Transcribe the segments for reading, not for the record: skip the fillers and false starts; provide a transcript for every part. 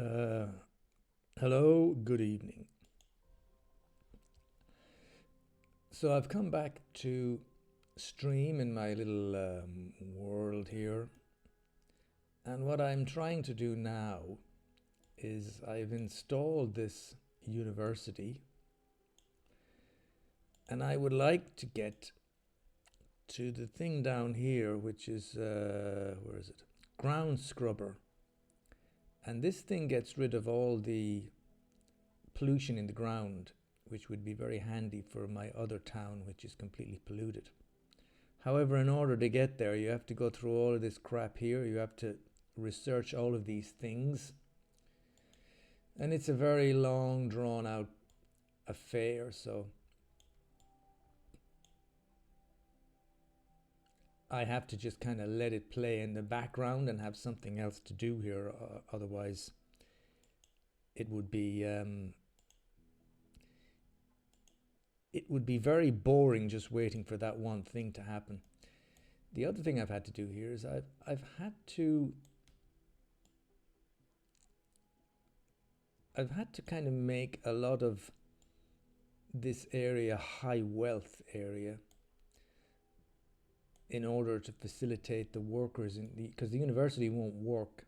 Uh, Hello, good evening. So I've come back to stream in my little world here, and what I'm trying to do now is I've installed this university, and I would like to get to the thing down here, which is where is it? Ground scrubber, and this thing gets rid of all the pollution in the ground, which would be very handy for my other town, which is completely polluted. However, in order to get there, you have to go through all of this crap here. You have to research all of these things. And it's a very long, drawn out affair. So I have to just kind of let it play in the background and have something else to do here. Otherwise, it would be very boring just waiting for that one thing to happen. The other thing I've had to do here is I've had to kind of make a lot of this area high wealth area in order to facilitate the workers in the, because the university won't work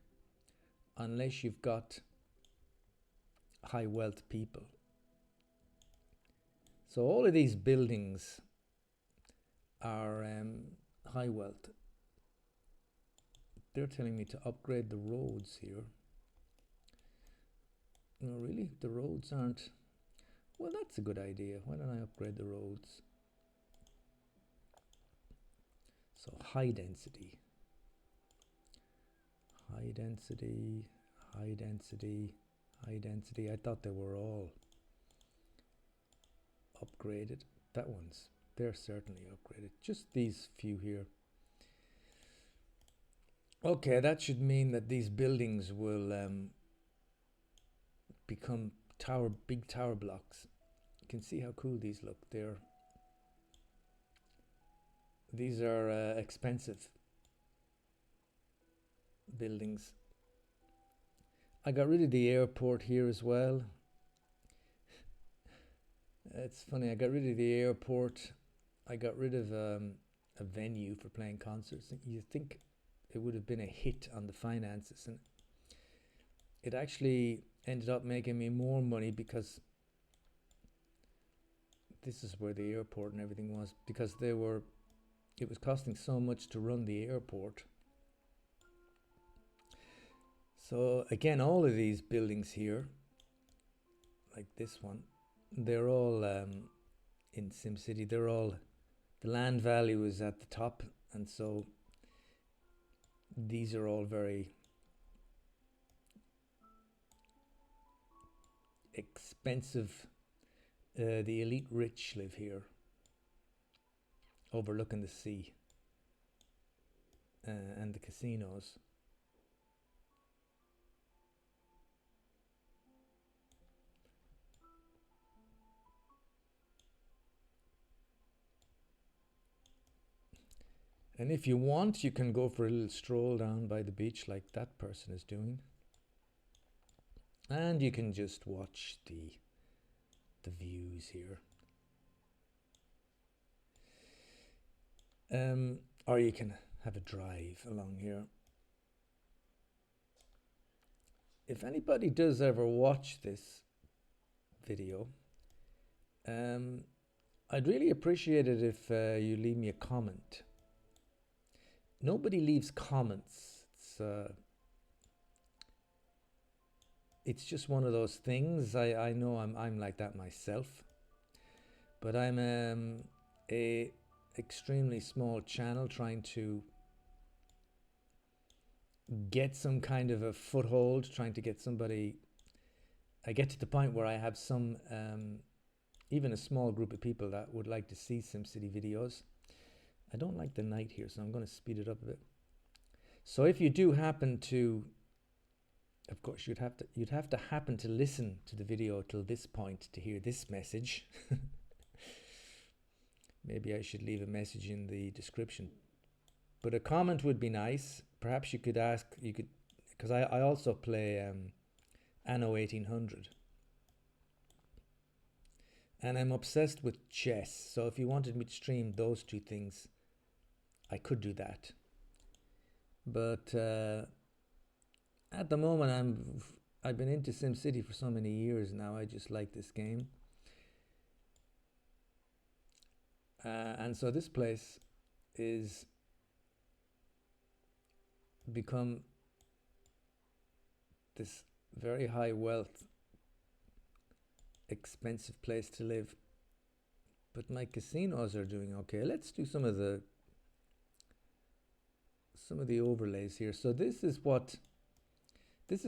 unless you've got high wealth people. So all of these buildings are high wealth. They're telling me to upgrade the roads here. No, really? The roads aren't... Well, that's a good idea. Why don't I upgrade the roads? So high density. High density, high density, high density. I thought they were all upgraded. That one's... They're certainly upgraded. Just these few here. Okay, that should mean that these buildings will become big tower blocks. You can see how cool these look. These are expensive buildings. I got rid of the airport here as well. It's funny, I got rid of the airport. I got rid of a venue for playing concerts. You think it would have been a hit on the finances, and it actually ended up making me more money because this is where the airport and everything was, because it was costing so much to run the airport. So again, all of these buildings here, like this one, they're all in SimCity. They're all, the land value is at the top, and so these are all very expensive. The elite rich live here, overlooking the sea and the casinos. And if you want, you can go for a little stroll down by the beach like that person is doing. And you can just watch the views here. Or you can have a drive along here. If anybody does ever watch this video, I'd really appreciate it if you leave me a comment. Nobody leaves comments. It's just one of those things. I know I'm like that myself, but I'm a extremely small channel trying to get some kind of a foothold, trying to get somebody. I get to the point where I have some even a small group of people that would like to see SimCity videos. I don't like the night here, so I'm going to speed it up a bit. So if you do happen to, of course, you'd have to happen to listen to the video till this point to hear this message. Maybe I should leave a message in the description. But a comment would be nice. Perhaps you could ask, because I also play anno 1800. And I'm obsessed with chess, so if you wanted me to stream those two things, I could do that. But at the moment, I've been into SimCity for so many years now. I just like this game, and so this place is become this very high wealth, expensive place to live. But my casinos are doing okay. Let's do some of the overlays here. So this is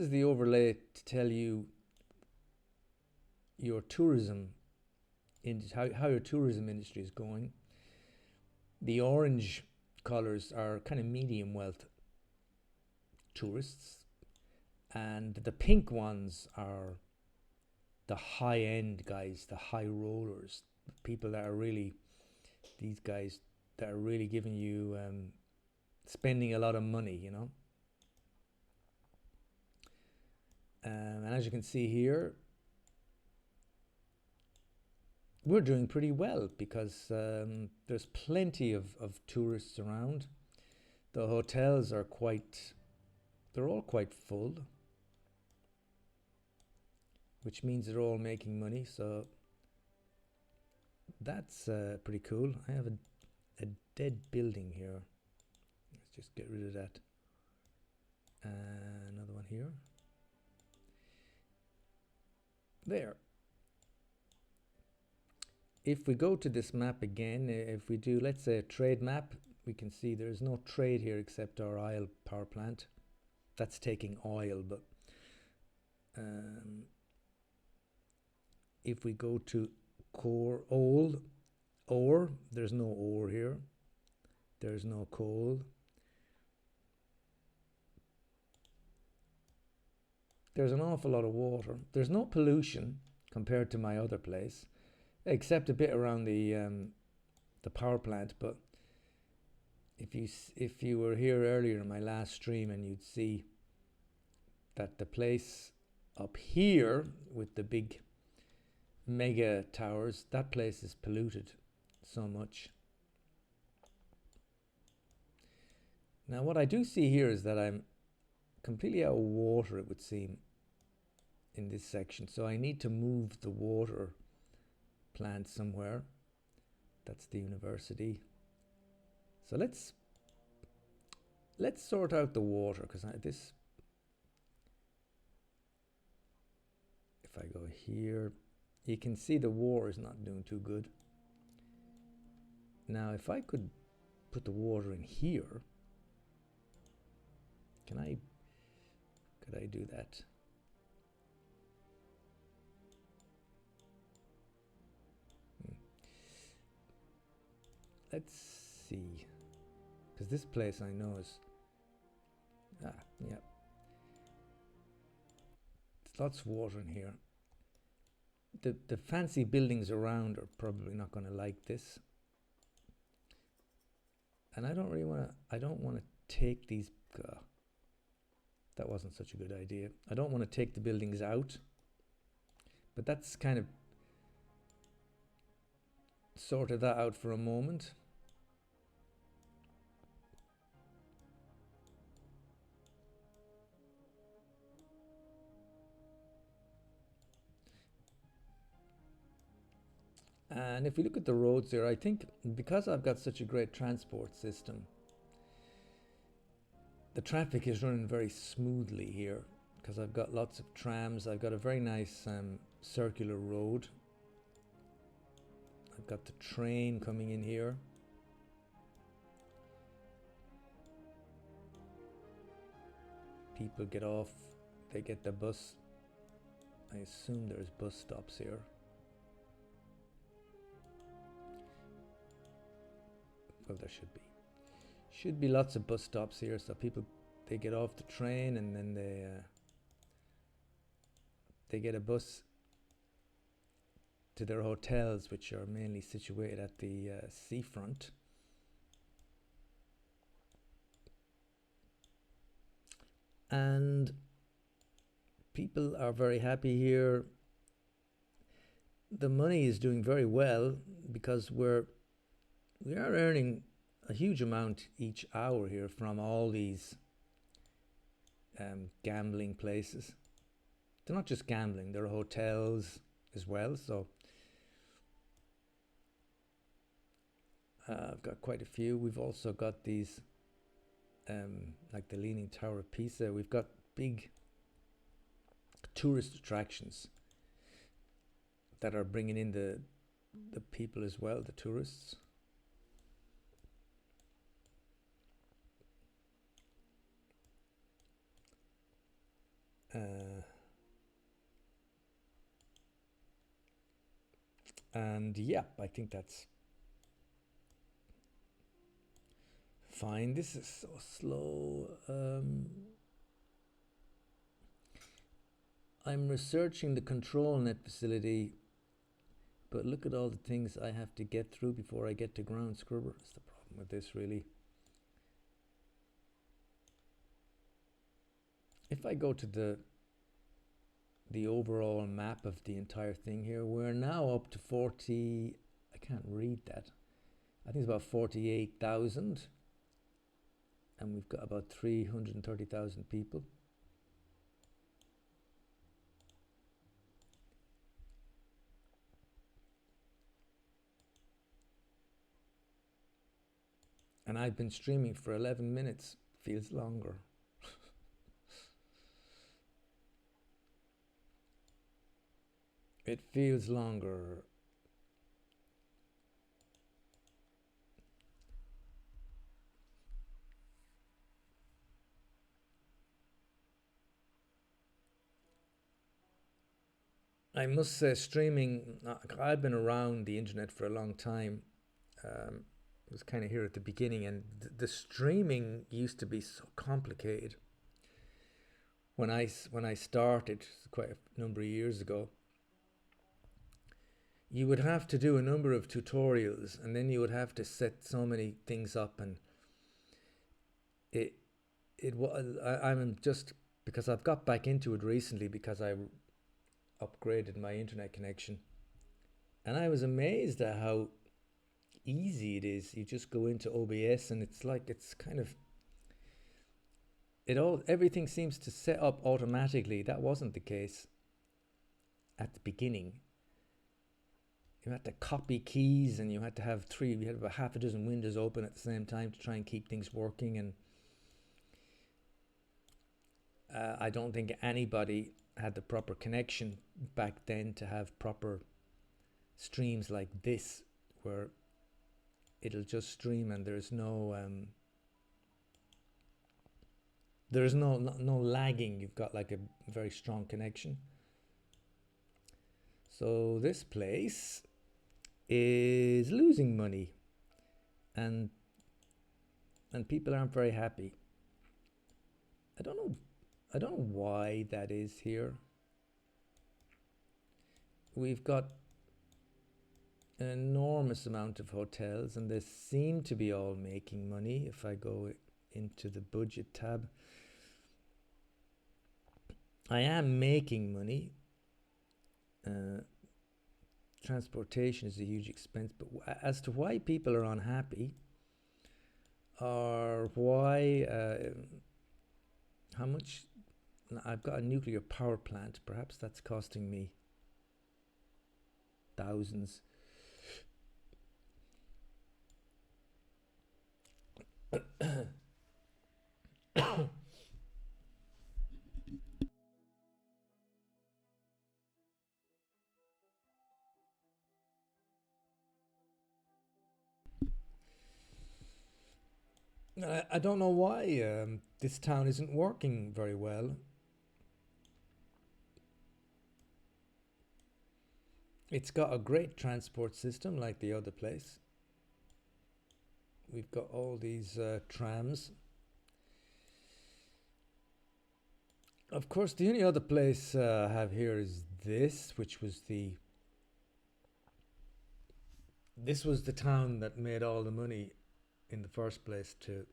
the overlay to tell you your tourism, how your tourism industry is going. The orange colors are kind of medium wealth tourists, and the pink ones are the high end guys, the high rollers, people that are really, these guys that are really giving you, spending a lot of money, you know. And as you can see here, we're doing pretty well because there's plenty of tourists around. The hotels are they're all quite full, which means they're all making money. So that's pretty cool. I have a dead building here. Let's just get rid of that. Another one here. There. If we go to this map again, if we do, let's say, a trade map, we can see there's no trade here except our oil power plant. That's taking oil, but if we go to ore, there's no ore here. There's no coal. There's an awful lot of water. There's no pollution compared to my other place, except a bit around the power plant. But if you were here earlier in my last stream, and you'd see that the place up here with the big mega towers, that place is polluted so much. Now what I do see here is that I'm completely out of water, it would seem, in this section. So I need to move the water plant somewhere. That's the university. So let's sort out the water, because if I go here, you can see the war is not doing too good. Now if I could put the water in here, could I do that? Let's see, because this place I know is, yeah, there's lots of water in here. The fancy buildings around are probably not going to like this, and I don't want to take these. That wasn't such a good idea. I don't want to take the buildings out, but that's kind of sorted that out for a moment. And if we look at the roads here, I think because I've got such a great transport system, the traffic is running very smoothly here, because I've got lots of trams. I've got a very nice circular road. I've got the train coming in here. People get off, they get the bus. I assume there's bus stops here. Well, there should be lots of bus stops here, so people, they get off the train and then they get a bus to their hotels, which are mainly situated at the seafront. And people are very happy here. The money is doing very well because we are earning a huge amount each hour here from all these gambling places. They're not just gambling, they're hotels as well. So I've got quite a few. We've also got these like the Leaning Tower of Pisa. We've got big tourist attractions that are bringing in the people as well, the tourists. And yeah, I think that's fine. This is so slow. I'm researching the control net facility, but look at all the things I have to get through before I get to ground scrubber. That's the problem with this, really. If I go to the overall map of the entire thing here, we're now up to 40, I can't read that. I think it's about 48,000, and we've got about 330,000 people. And I've been streaming for 11 minutes. Feels longer. It feels longer. I must say, streaming, I've been around the internet for a long time. I was kind of here at the beginning, and the streaming used to be so complicated. When I started quite a number of years ago, you would have to do a number of tutorials, and then you would have to set so many things up, and I'm just, because I've got back into it recently because I upgraded my internet connection, and I was amazed at how easy it is. You just go into OBS, and it's like, it's kind of, everything seems to set up automatically. That wasn't the case at the beginning. You had to copy keys, and you had to have you had about half a dozen windows open at the same time to try and keep things working. And I don't think anybody had the proper connection back then to have proper streams like this, where it'll just stream and there's no lagging. You've got like a very strong connection. So this place is losing money, and people aren't very happy. I don't know why that is here. We've got an enormous amount of hotels, and they seem to be all making money. If I go into the budget tab, I am making money. Transportation is a huge expense, but as to why people are unhappy, or why how much, I've got a nuclear power plant, perhaps that's costing me thousands. I don't know why this town isn't working very well. It's got a great transport system like the other place. We've got all these trams. Of course, the only other place I have here is this, which was this was the town that made all the money in the first place to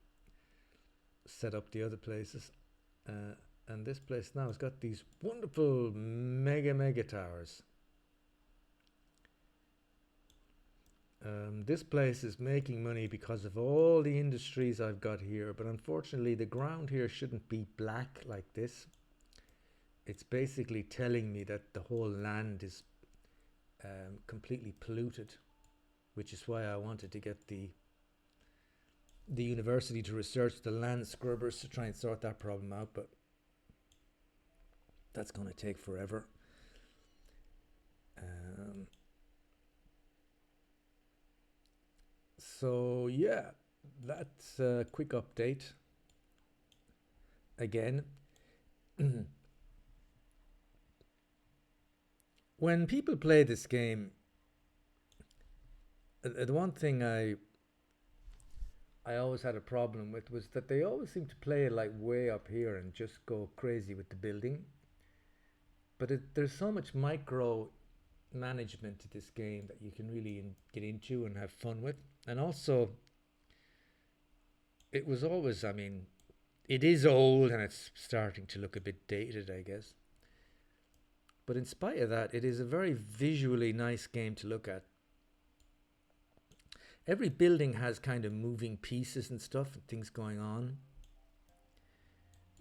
set up the other places. And this place now has got these wonderful mega towers. This place is making money because of all the industries I've got here, but unfortunately the ground here shouldn't be black like this. It's basically telling me that the whole land is completely polluted, which is why I wanted to get the university to research the land scrubbers to try and sort that problem out, but that's going to take forever. So yeah, that's a quick update. Again, when people play this game, the one thing I always had a problem with was that they always seem to play it like way up here and just go crazy with the building. But there's so much micro management to this game that you can really get into and have fun with. And also, it was always, I mean, it is old and it's starting to look a bit dated, I guess. But in spite of that, it is a very visually nice game to look at. Every building has kind of moving pieces and stuff and things going on.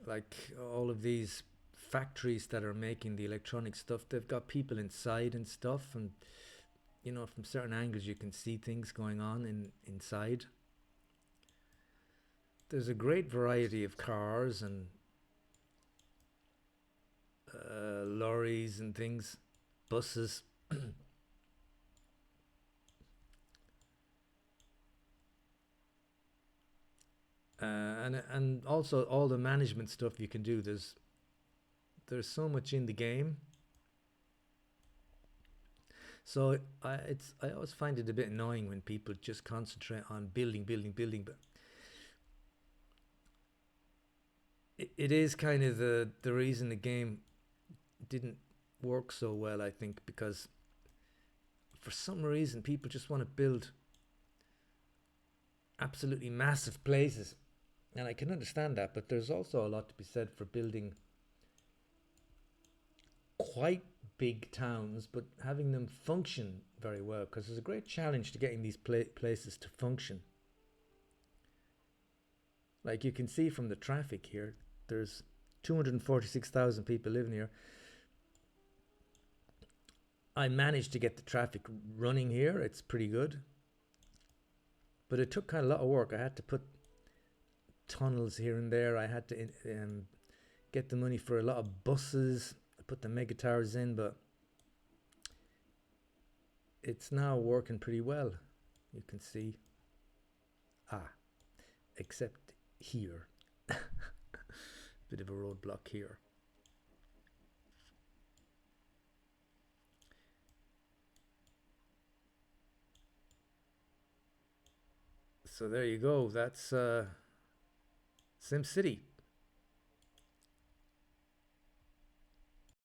Like all of these factories that are making the electronic stuff, they've got people inside and stuff, and you know, from certain angles you can see things going on inside. There's a great variety of cars and lorries and things, buses. And also all the management stuff you can do. There's so much in the game. So I always find it a bit annoying when people just concentrate on building, but it is kind of the reason the game didn't work so well, I think, because for some reason people just want to build absolutely massive places, and I can understand that, but there's also a lot to be said for building quite big towns but having them function very well, because there's a great challenge to getting these places to function. Like you can see from the traffic here, there's 246,000 people living here. I managed to get the traffic running here. It's pretty good. But it took kind of a lot of work. I had to put tunnels here and there. I had to get the money for a lot of buses. I put the mega towers in, but it's now working pretty well. You can see. Except here. Bit of a roadblock here. So there you go. That's SimCity.